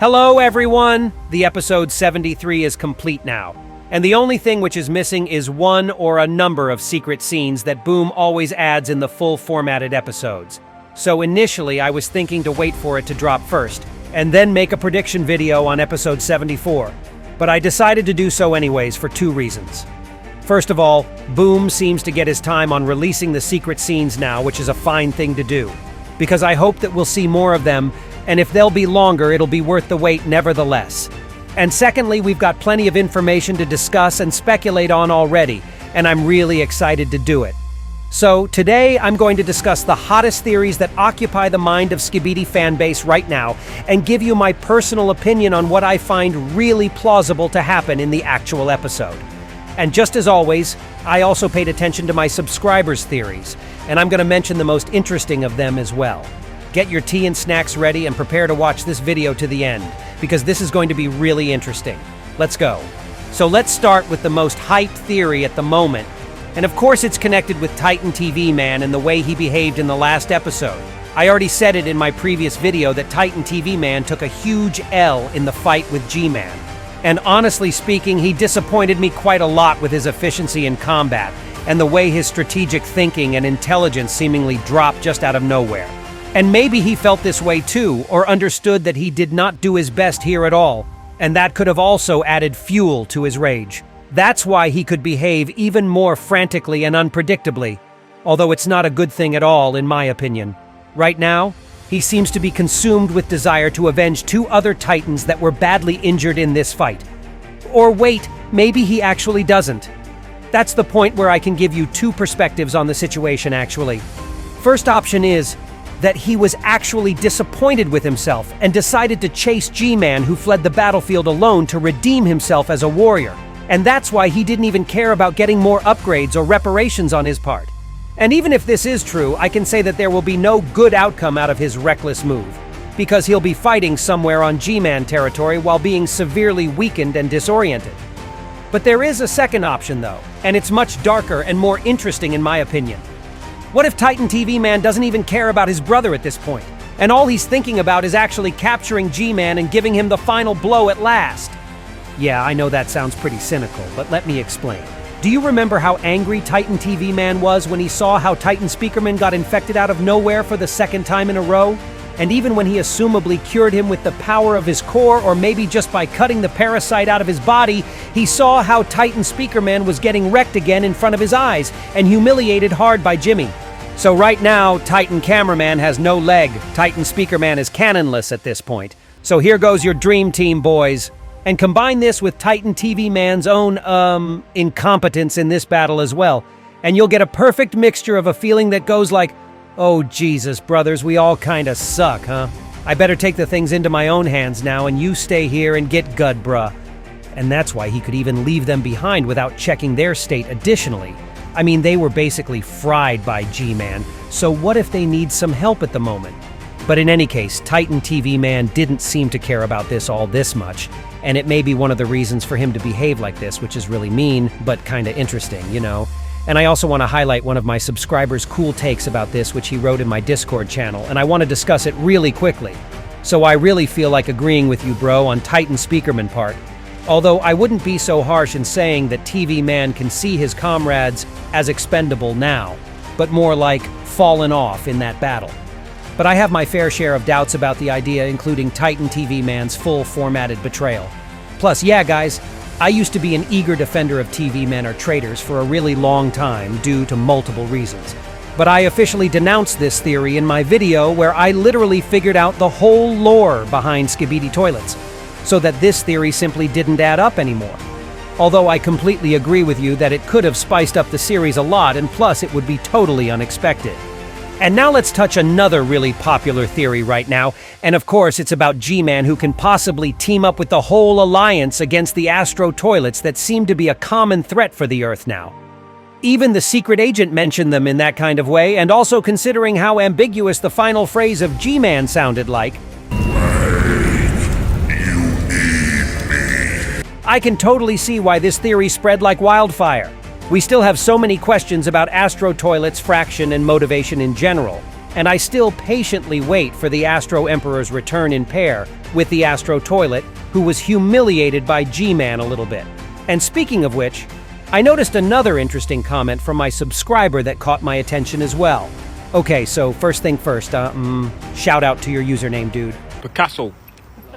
Hello, everyone! The episode 73 is complete now, and the only thing which is missing is one or a number of secret scenes that Boom always adds in the full formatted episodes. So initially, I was thinking to wait for it to drop first, and then make a prediction video on episode 74. But I decided to do so anyways for two reasons. First of all, Boom seems to get his time on releasing the secret scenes now, which is a fine thing to do, because I hope that we'll see more of them, and if they'll be longer, it'll be worth the wait nevertheless. And secondly, we've got plenty of information to discuss and speculate on already, and I'm really excited to do it. So today, I'm going to discuss the hottest theories that occupy the mind of Skibidi fanbase right now, and give you my personal opinion on what I find really plausible to happen in the actual episode. And just as always, I also paid attention to my subscribers' theories, and I'm going to mention the most interesting of them as well. Get your tea and snacks ready and prepare to watch this video to the end, because this is going to be really interesting. Let's go. So let's start with the most hyped theory at the moment, and of course it's connected with Titan TV Man and the way he behaved in the last episode. I already said it in my previous video that Titan TV Man took a huge L in the fight with G-Man. And honestly speaking, he disappointed me quite a lot with his efficiency in combat, and the way his strategic thinking and intelligence seemingly dropped just out of nowhere. And maybe he felt this way too, or understood that he did not do his best here at all, and that could have also added fuel to his rage. That's why he could behave even more frantically and unpredictably, although it's not a good thing at all, in my opinion. Right now, he seems to be consumed with desire to avenge two other Titans that were badly injured in this fight. Or wait, maybe he actually doesn't. That's the point where I can give you two perspectives on the situation, actually. First option is that he was actually disappointed with himself and decided to chase G-Man, who fled the battlefield alone, to redeem himself as a warrior. And that's why he didn't even care about getting more upgrades or reparations on his part. And even if this is true, I can say that there will be no good outcome out of his reckless move, because he'll be fighting somewhere on G-Man territory while being severely weakened and disoriented. But there is a second option though, and it's much darker and more interesting in my opinion. What if Titan TV Man doesn't even care about his brother at this point, and all he's thinking about is actually capturing G-Man and giving him the final blow at last? Yeah, I know that sounds pretty cynical, but let me explain. Do you remember how angry Titan TV Man was when he saw how Titan Speakerman got infected out of nowhere for the second time in a row? And even when he assumably cured him with the power of his core, or maybe just by cutting the parasite out of his body, he saw how Titan Speakerman was getting wrecked again in front of his eyes and humiliated hard by Jimmy. So right now, Titan Cameraman has no leg. Titan Speakerman is canonless at this point. So here goes your dream team, boys. And combine this with Titan TV Man's own, incompetence in this battle as well, and you'll get a perfect mixture of a feeling that goes like, oh Jesus, brothers, we all kinda suck, huh? I better take the things into my own hands now, and you stay here and get good, bruh. And that's why he could even leave them behind without checking their state additionally. I mean, they were basically fried by G-Man, so what if they need some help at the moment? But in any case, Titan TV Man didn't seem to care about this all this much, and it may be one of the reasons for him to behave like this, which is really mean, but kinda interesting, you know? And I also want to highlight one of my subscribers' cool takes about this, which he wrote in my Discord channel, and I want to discuss it really quickly. So I really feel like agreeing with you, bro, on Titan Speakerman part. Although I wouldn't be so harsh in saying that TV Man can see his comrades as expendable now, but more like fallen off in that battle. But I have my fair share of doubts about the idea, including Titan TV Man's full formatted betrayal. Plus, yeah guys, I used to be an eager defender of TV men or traitors for a really long time due to multiple reasons. But I officially denounced this theory in my video where I literally figured out the whole lore behind Skibidi toilets, so that this theory simply didn't add up anymore. Although I completely agree with you that it could have spiced up the series a lot, and plus it would be totally unexpected. And now let's touch another really popular theory right now, and of course it's about G-Man, who can possibly team up with the whole alliance against the Astro toilets that seem to be a common threat for the Earth now. Even the secret agent mentioned them in that kind of way, and also considering how ambiguous the final phrase of G-Man sounded like, I can totally see why this theory spread like wildfire. We still have so many questions about Astro Toilet's fraction and motivation in general, and I still patiently wait for the Astro Emperor's return in pair, with the Astro Toilet, who was humiliated by G-Man a little bit. And speaking of which, I noticed another interesting comment from my subscriber that caught my attention as well. Okay, so first thing first, shout out to your username, dude. Picasso.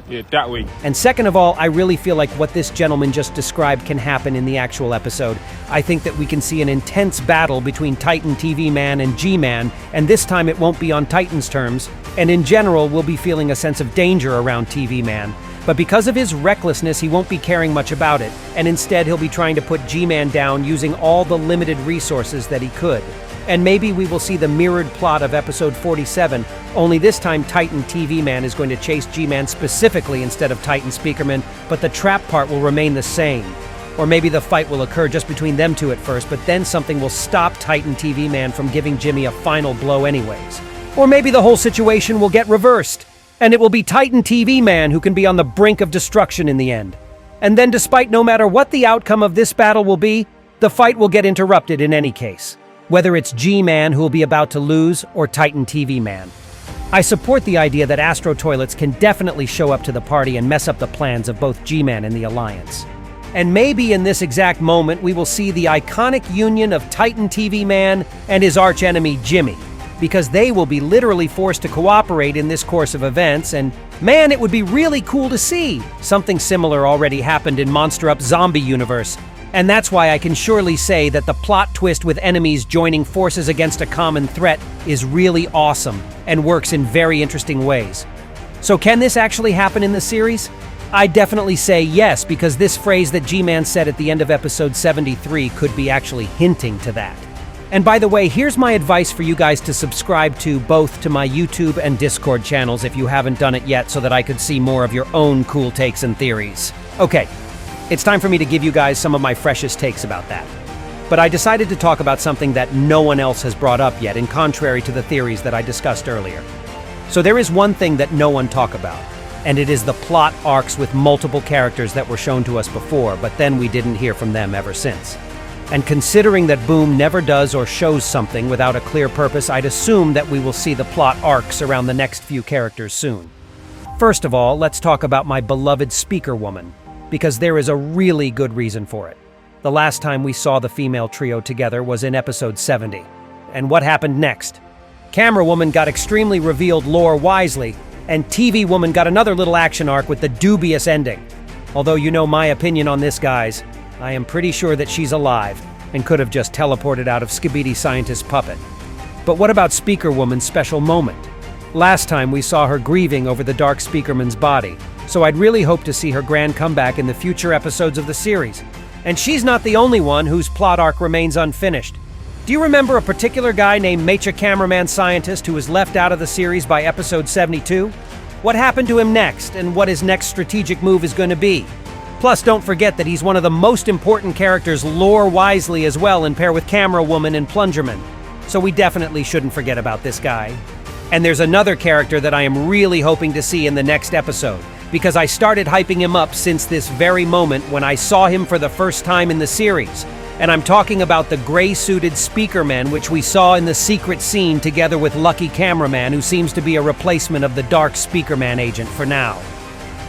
Yeah, that way. And second of all, I really feel like what this gentleman just described can happen in the actual episode. I think that we can see an intense battle between Titan TV Man and G-Man, and this time it won't be on Titan's terms, and in general, we'll be feeling a sense of danger around TV Man. But because of his recklessness, he won't be caring much about it, and instead he'll be trying to put G-Man down using all the limited resources that he could. And maybe we will see the mirrored plot of episode 47, only this time Titan TV Man is going to chase G-Man specifically instead of Titan Speakerman, but the trap part will remain the same. Or maybe the fight will occur just between them two at first, but then something will stop Titan TV Man from giving Jimmy a final blow anyways. Or maybe the whole situation will get reversed, and it will be Titan TV Man who can be on the brink of destruction in the end. And then despite no matter what the outcome of this battle will be, the fight will get interrupted in any case. Whether it's G-Man who will be about to lose or Titan TV Man. I support the idea that Astro Toilets can definitely show up to the party and mess up the plans of both G-Man and the Alliance. And maybe in this exact moment we will see the iconic union of Titan TV Man and his archenemy Jimmy, because they will be literally forced to cooperate in this course of events, and man, it would be really cool to see. Something similar already happened in Monster Up Zombie Universe. And that's why I can surely say that the plot twist with enemies joining forces against a common threat is really awesome and works in very interesting ways. So can this actually happen in the series? I definitely say yes, because this phrase that G-Man said at the end of episode 73 could be actually hinting to that. And by the way, here's my advice for you guys to subscribe to both to my YouTube and Discord channels if you haven't done it yet, so that I could see more of your own cool takes and theories. Okay. It's time for me to give you guys some of my freshest takes about that. But I decided to talk about something that no one else has brought up yet, in contrary to the theories that I discussed earlier. So there is one thing that no one talks about, and it is the plot arcs with multiple characters that were shown to us before, but then we didn't hear from them ever since. And considering that Boom never does or shows something without a clear purpose, I'd assume that we will see the plot arcs around the next few characters soon. First of all, let's talk about my beloved Speaker Woman, because there is a really good reason for it. The last time we saw the female trio together was in episode 70. And what happened next? Camera Woman got extremely revealed lore wisely, and TV Woman got another little action arc with the dubious ending. Although you know my opinion on this, guys, I am pretty sure that she's alive and could have just teleported out of Skibidi Scientist's puppet. But what about Speaker Woman's special moment? Last time we saw her grieving over the Dark Speakerman's body, so I'd really hope to see her grand comeback in the future episodes of the series. And she's not the only one whose plot arc remains unfinished. Do you remember a particular guy named Major Cameraman Scientist who was left out of the series by episode 72? What happened to him next, and what his next strategic move is going to be? Plus, don't forget that he's one of the most important characters lore-wisely as well, in pair with Camera Woman and Plungerman. So we definitely shouldn't forget about this guy. And there's another character that I am really hoping to see in the next episode, because I started hyping him up since this very moment when I saw him for the first time in the series. And I'm talking about the gray-suited Speakerman, which we saw in the secret scene together with Lucky Cameraman, who seems to be a replacement of the Dark Speakerman agent for now.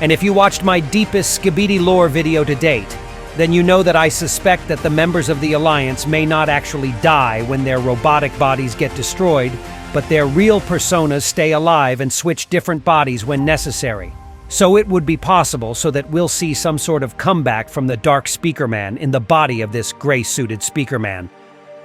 And if you watched my deepest Skibidi lore video to date, then you know that I suspect that the members of the Alliance may not actually die when their robotic bodies get destroyed, but their real personas stay alive and switch different bodies when necessary. So it would be possible so that we'll see some sort of comeback from the Dark Speakerman in the body of this gray-suited Speakerman.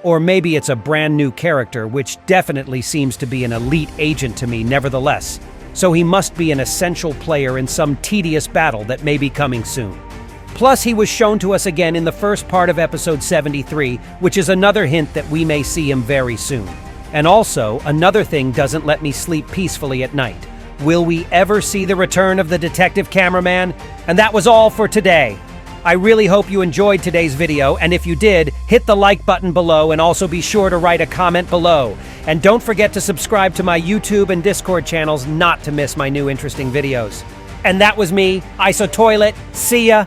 Or maybe it's a brand new character, which definitely seems to be an elite agent to me nevertheless. So he must be an essential player in some tedious battle that may be coming soon. Plus, he was shown to us again in the first part of episode 73, which is another hint that we may see him very soon. And also, another thing doesn't let me sleep peacefully at night. Will we ever see the return of the detective cameraman? And that was all for today. I really hope you enjoyed today's video, and if you did, hit the like button below and also be sure to write a comment below. And don't forget to subscribe to my YouTube and Discord channels not to miss my new interesting videos. And that was me, ISOTOILET. See ya!